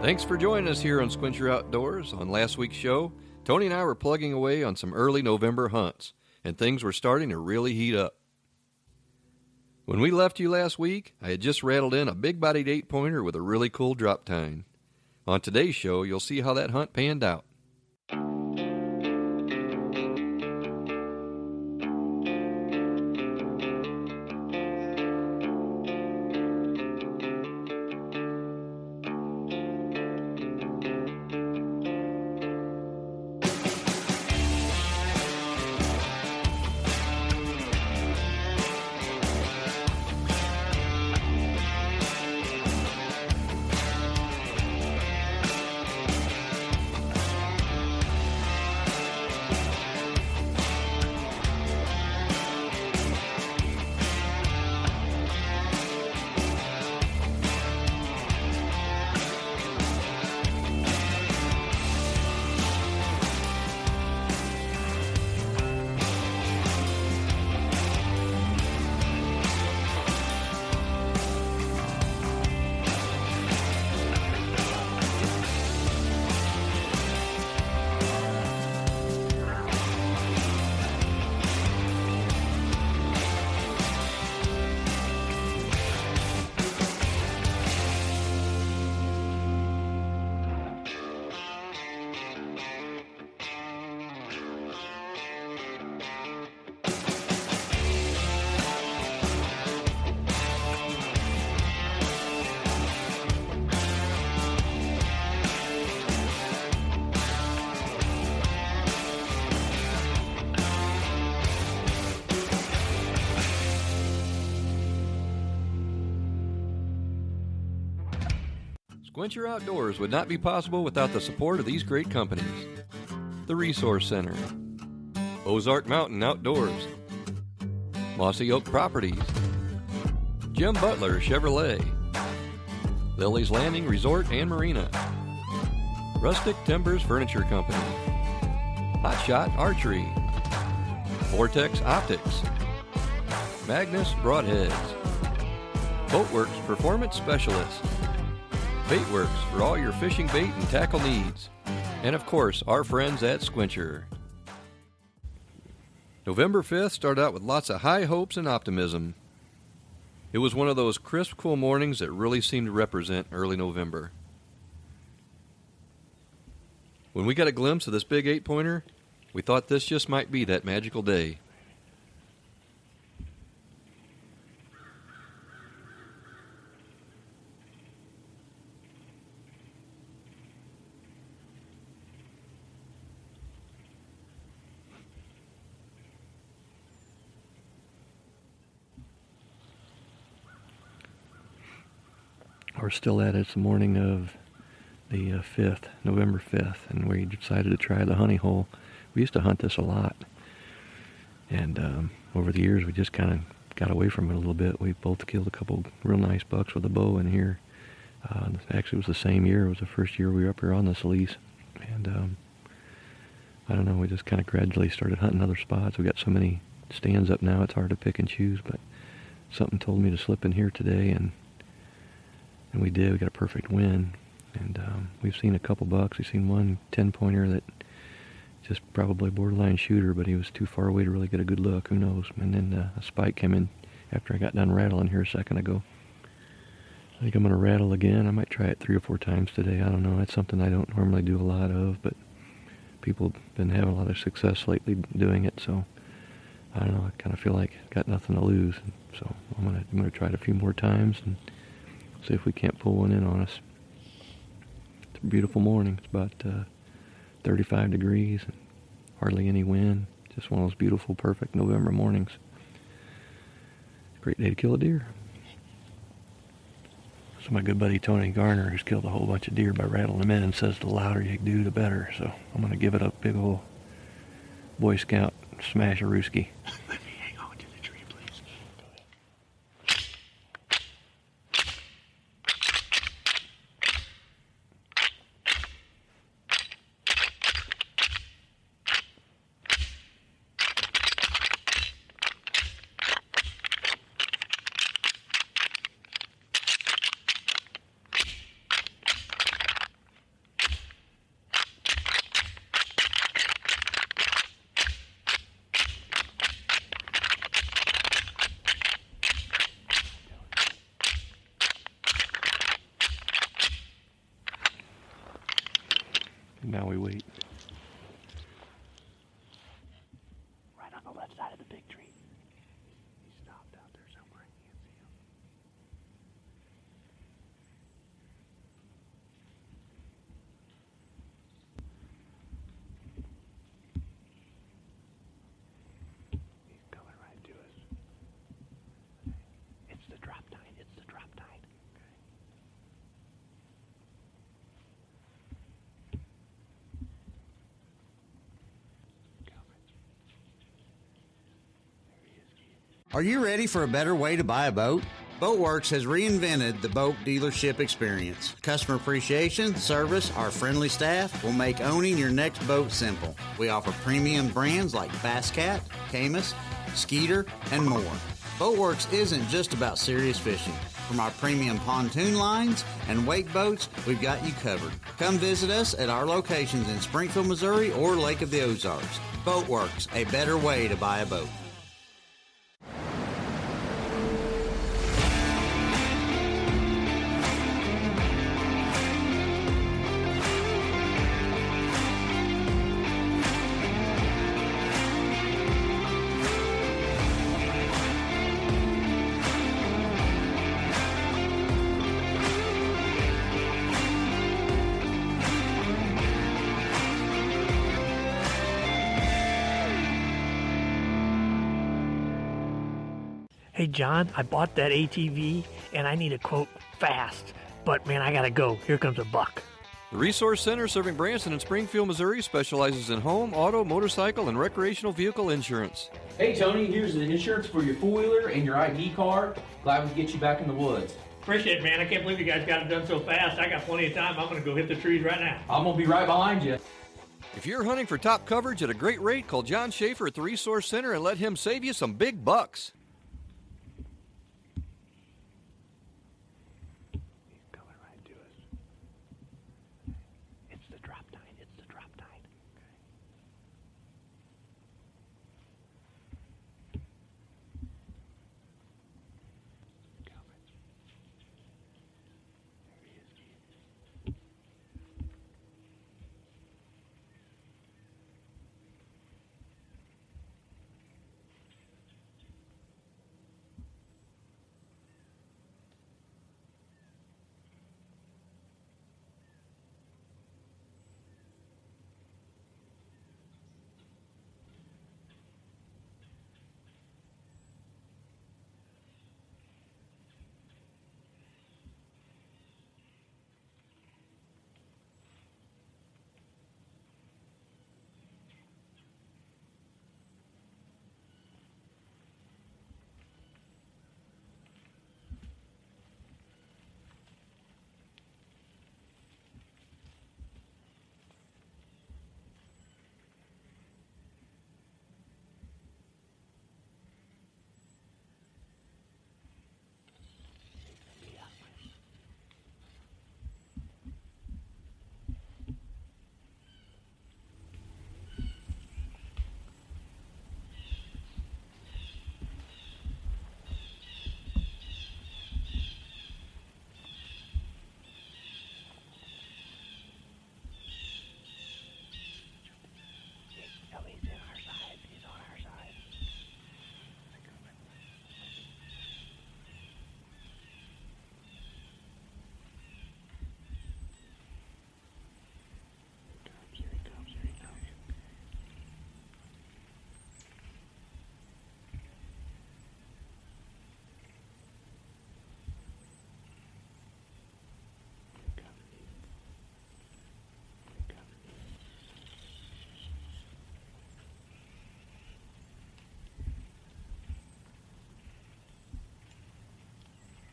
Thanks for joining us here on Squint Your Outdoors. On last week's show, Tony and I were plugging away on some early November hunts, and things were starting to really heat up. When we left you last week, I had just rattled in a big-bodied 8-pointer with a really cool drop tine. On today's show, you'll see how that hunt panned out. Squint Your Outdoors would not be possible without the support of these great companies. The Resource Center, Ozark Mountain Outdoors, Mossy Oak Properties, Jim Butler Chevrolet, Lily's Landing Resort and Marina, Rustic Timbers Furniture Company, Hot Shot Archery, Vortex Optics, Magnus Broadheads, Boatworks Performance Specialists, Baitworks for all your fishing bait and tackle needs. And of course, our friends at Squincher. November 5th started out with lots of high hopes and optimism. It was one of those crisp, cool mornings that really seemed to represent early November. When we got a glimpse of this big 8-pointer, we thought this just might be that magical day. We're still at it. It's the morning of the 5th, November 5th, and we decided to try the honey hole. We used to hunt this a lot, and over the years we just kind of got away from it a little bit. We both killed a couple real nice bucks with a bow in here. Actually, it was the same year. It was the first year we were up here on this lease, and I don't know, we just kind of gradually started hunting other spots. We got so many stands up now, it's hard to pick and choose, but something told me to slip in here today, and we did. We got a perfect win, and we've seen a couple bucks. We've seen one 10-pointer that just probably borderline shooter, but he was too far away to really get a good look. Who knows? And then a spike came in after I got done rattling here a second ago. I think I'm going to rattle again. I might try it 3 or 4 times today. I don't know. It's something I don't normally do a lot of, but people have been having a lot of success lately doing it, so I don't know. I kind of feel like I've got nothing to lose, so I'm gonna try it a few more times and see if we can't pull one in on us. It's a beautiful morning. It's about 35 degrees and hardly any wind. Just one of those beautiful, perfect November mornings. Great day to kill a deer. So my good buddy Tony Garner, who's killed a whole bunch of deer by rattling them in, says the louder you do, the better. So I'm going to give it a big old Boy Scout smash-a-rooski. Let me hang on to the tree, please. And now we wait. Right on the left side of the big tree. He stopped out there somewhere. I can't see him. He's coming right to us. It's the drop tine. It's the drop tine. Are you ready for a better way to buy a boat? Boatworks has reinvented the boat dealership experience. Customer appreciation, service, our friendly staff will make owning your next boat simple. We offer premium brands like Bass Cat, Camus, Skeeter, and more. Boatworks isn't just about serious fishing. From our premium pontoon lines and wake boats, we've got you covered. Come visit us at our locations in Springfield, Missouri or Lake of the Ozarks. Boatworks, a better way to buy a boat. Hey, John, I bought that ATV, and I need a quote fast. But, man, I gotta go. Here comes a buck. The Resource Center serving Branson and Springfield, Missouri specializes in home, auto, motorcycle, and recreational vehicle insurance. Hey Tony, here's the insurance for your four-wheeler and your ID card. Glad we could get you back in the woods. Appreciate it, man. I can't believe you guys got it done so fast. I got plenty of time. I'm gonna go hit the trees right now. I'm gonna be right behind you. If you're hunting for top coverage at a great rate, call John Schaefer at the Resource Center and let him save you some big bucks.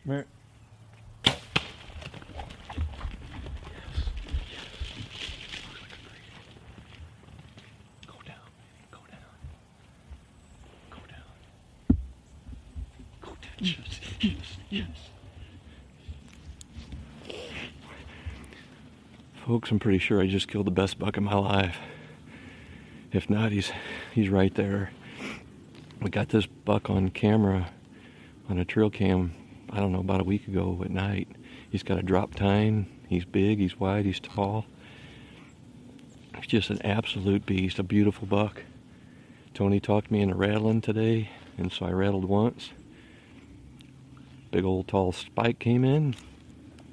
Mer- Go down. Go down. Go down. Go down. Yes. Yes. Yes. Folks, I'm pretty sure I just killed the best buck of my life. If not, he's right there. We got this buck on camera on a trail cam, I don't know, about a week ago at night. He's got a drop tine. He's big, he's wide, he's tall. He's just an absolute beast, a beautiful buck. Tony talked me into rattling today, and so I rattled once. Big old tall spike came in,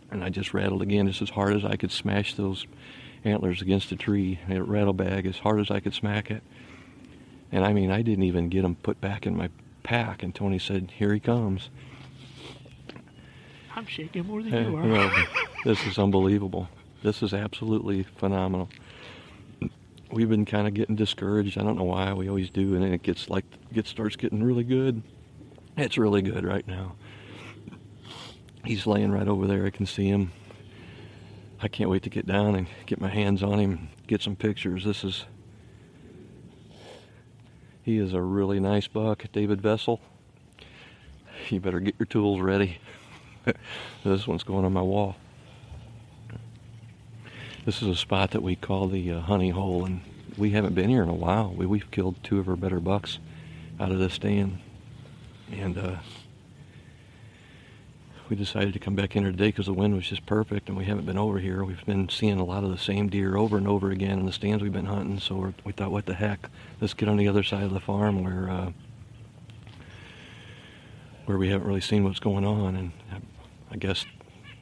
and I just rattled again just as hard as I could smash those antlers against a tree. A rattle bag as hard as I could smack it. And I mean, I didn't even get him put back in my pack, and Tony said, "Here he comes." I'm shaking more than you are. Well, this is unbelievable. This is absolutely phenomenal. We've been kind of getting discouraged. I don't know why. We always do, and then it starts getting really good. It's really good right now. He's laying right over there. I can see him. I can't wait to get down and get my hands on him, get some pictures. He is a really nice buck, David Vessel. You better get your tools ready. This one's going on my wall. This is a spot that we call the honey hole, and we haven't been here in a while. We've killed 2 of our better bucks out of this stand, and we decided to come back in here today because the wind was just perfect, and we haven't been over here. We've been seeing a lot of the same deer over and over again in the stands we've been hunting, so we thought, what the heck, let's get on the other side of the farm where we haven't really seen what's going on. And I guess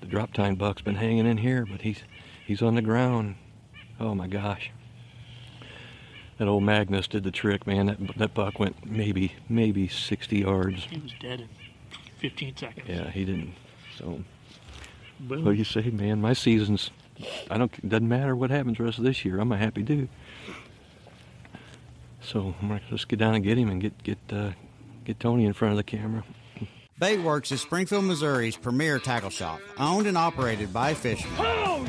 the drop tine buck's been hanging in here, but he's on the ground. Oh my gosh. That old Magnus did the trick, man. That buck went maybe 60 yards. He was dead in 15 seconds. Yeah, he didn't. So, Boom. what do you say, man? My season's, doesn't matter what happens the rest of this year. I'm a happy dude. So I'm gonna just get down and get him and get Tony in front of the camera. Baitworks is Springfield, Missouri's premier tackle shop, owned and operated by fishermen.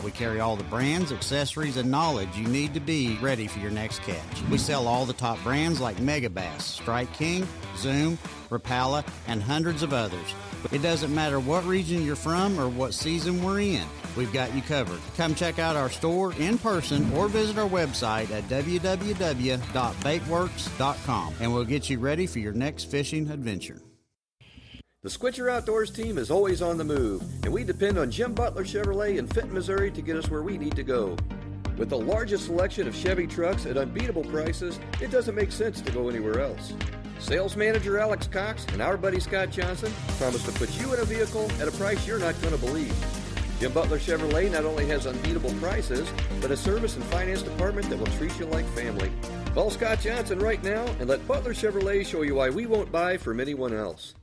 We carry all the brands, accessories, and knowledge you need to be ready for your next catch. We sell all the top brands like Mega Bass, Strike King, Zoom, Rapala, and hundreds of others. It doesn't matter what region you're from or what season we're in. We've got you covered. Come check out our store in person or visit our website at www.baitworks.com, and we'll get you ready for your next fishing adventure. The Squincher Outdoors team is always on the move, and we depend on Jim Butler Chevrolet in Fenton, Missouri to get us where we need to go. With the largest selection of Chevy trucks at unbeatable prices, it doesn't make sense to go anywhere else. Sales manager Alex Cox and our buddy Scott Johnson promise to put you in a vehicle at a price you're not going to believe. Jim Butler Chevrolet not only has unbeatable prices, but a service and finance department that will treat you like family. Call Scott Johnson right now and let Butler Chevrolet show you why we won't buy from anyone else.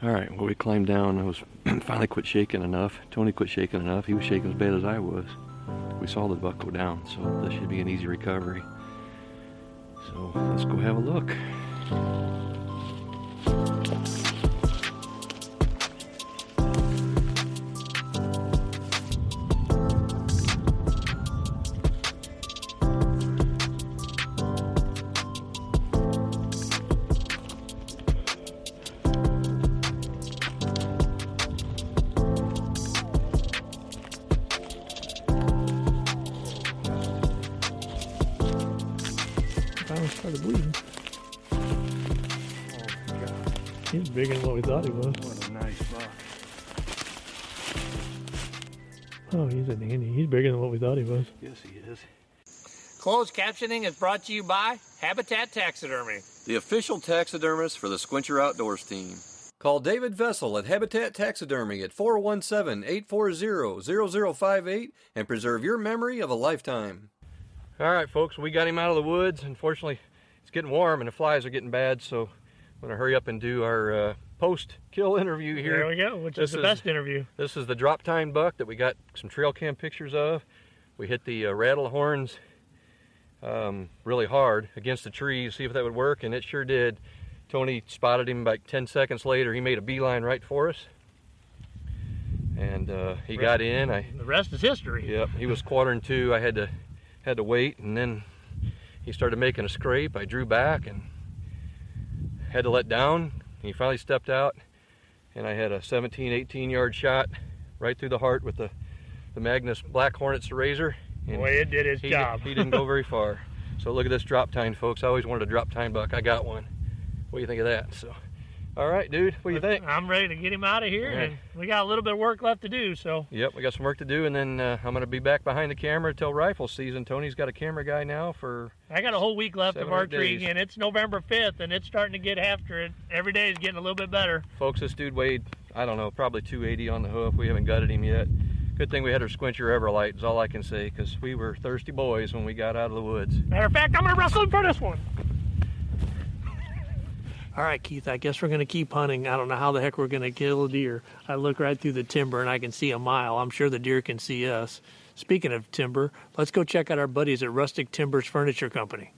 All right, well, we climbed down. I was finally quit shaking enough. Tony quit shaking enough. He was shaking as bad as I was. We saw the buck go down, so this should be an easy recovery. So let's go have a look. Finally started bleeding. Oh my God. He's bigger than what we thought he was. What a nice buck. Oh, he's a dandy. He's bigger than what we thought he was. Yes, he is. Closed captioning is brought to you by Habitat Taxidermy, The official taxidermist for the Squincher Outdoors team. Call David Vessel at Habitat Taxidermy at 417-840-0058 and preserve your memory of a lifetime. All right, folks, we got him out of the woods. Unfortunately, it's getting warm and the flies are getting bad, so I'm going to hurry up and do our post-kill interview here. There we go, which is the best interview. This is the drop tine buck that we got some trail cam pictures of. We hit the rattle horns really hard against the trees, see if that would work, and it sure did. Tony spotted him about 10 seconds later. He made a beeline right for us, and he got in. The rest is history. Yep, he was quartering to. I had to wait, and then he started making a scrape. I drew back and had to let down. He finally stepped out, and I had a 17, 18-yard shot right through the heart with the Magnus Black Hornet's razor. And boy, it did its job. He didn't go very far. So look at this drop tine, folks. I always wanted a drop tine buck. I got one. What do you think of that? So, all right, dude. What do you think? I'm ready to get him out of here, right. and we got a little bit of work left to do. So. Yep, we got some work to do, and then I'm going to be back behind the camera till rifle season. Tony's got a camera guy now for. I got a whole week left of archery, days. and it's November 5th, and it's starting to get after it. Every day is getting a little bit better. Folks, this dude weighed, I don't know, probably 280 on the hoof. We haven't gutted him yet. Good thing we had our squincher Everlight is all I can say, because we were thirsty boys when we got out of the woods. Matter of fact, I'm going to wrestle him for this one. All right, Keith, I guess we're going to keep hunting. I don't know how the heck we're going to kill a deer. I look right through the timber and I can see a mile. I'm sure the deer can see us. Speaking of timber, let's go check out our buddies at Rustic Timbers Furniture Company.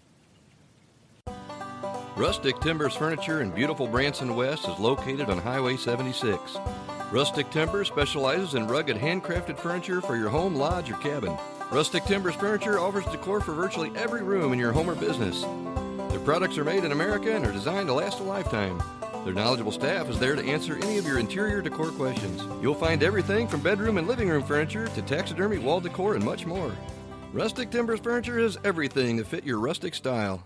Rustic Timbers Furniture in beautiful Branson West is located on Highway 76. Rustic Timbers specializes in rugged handcrafted furniture for your home, lodge, or cabin. Rustic Timbers Furniture offers decor for virtually every room in your home or business. Their products are made in America and are designed to last a lifetime. Their knowledgeable staff is there to answer any of your interior decor questions. You'll find everything from bedroom and living room furniture to taxidermy, wall decor, and much more. Rustic Timbers Furniture has everything to fit your rustic style.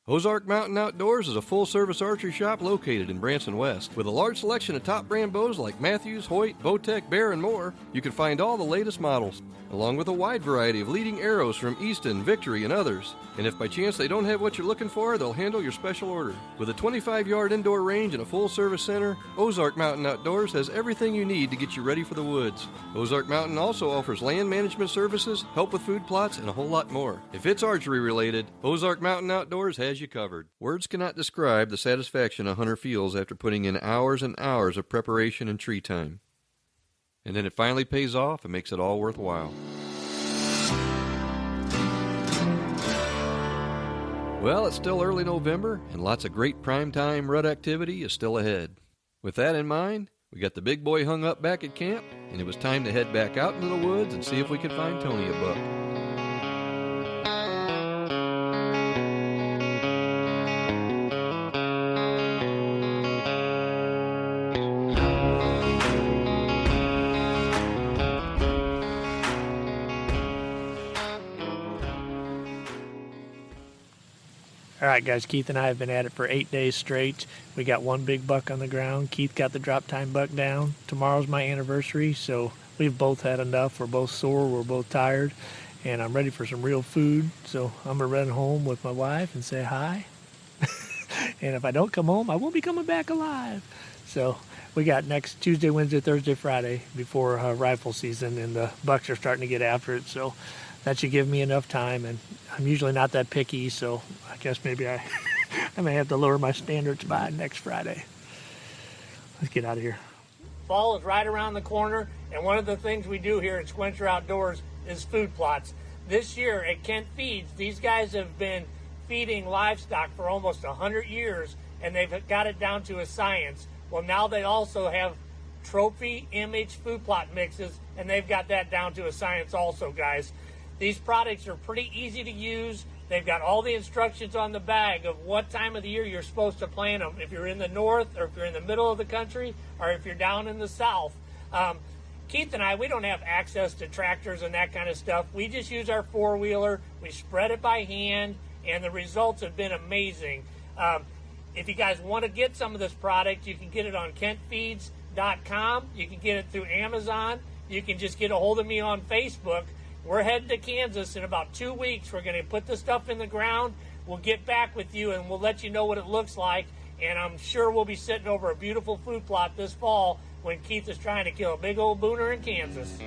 Ozark Mountain Outdoors is a full-service archery shop located in Branson West. With a large selection of top brand bows like Matthews, Hoyt, Bowtech, Bear, and more, you can find all the latest models, along with a wide variety of leading arrows from Easton, Victory, and others. And if by chance they don't have what you're looking for, they'll handle your special order. With a 25-yard indoor range and a full-service center, Ozark Mountain Outdoors has everything you need to get you ready for the woods. Ozark Mountain also offers land management services, help with food plots, and a whole lot more. If it's archery related, Ozark Mountain Outdoors has you covered. Words cannot describe the satisfaction a hunter feels after putting in hours and hours of preparation and tree time. And then it finally pays off and makes it all worthwhile. Well, it's still early November, and lots of great primetime rut activity is still ahead. With that in mind, we got the big boy hung up back at camp, and it was time to head back out into the woods and see if we could find Tony a buck. All right, guys, Keith and I have been at it for 8 days straight. We got one big buck on the ground. Keith got the drop time buck down. Tomorrow's my anniversary, so we've both had enough. We're both sore. We're both tired, and I'm ready for some real food. So I'm going to run home with my wife and say hi. And if I don't come home, I won't be coming back alive. So we got next Tuesday, Wednesday, Thursday, Friday before rifle season, and the bucks are starting to get after it. So that should give me enough time, and I'm usually not that picky, so I guess maybe I may have to lower my standards by next Friday. Let's get out of here. Fall is right around the corner, and one of the things we do here at Squincher Outdoors is food plots. This year at Kent Feeds, these guys have been feeding livestock for almost 100 years, and they've got it down to a science. Well, now they also have trophy image food plot mixes, and they've got that down to a science also, guys. These products are pretty easy to use. They've got all the instructions on the bag of what time of the year you're supposed to plant them. If you're in the north, or if you're in the middle of the country, or if you're down in the south. Keith and I, we don't have access to tractors and that kind of stuff. We just use our four-wheeler. We spread it by hand, and the results have been amazing. If you guys want to get some of this product, you can get it on kentfeeds.com. You can get it through Amazon. You can just get a hold of me on Facebook. We're heading to Kansas in about 2 weeks. We're going to put the stuff in the ground. We'll get back with you, and we'll let you know what it looks like. And I'm sure we'll be sitting over a beautiful food plot this fall when Keith is trying to kill a big old booner in Kansas.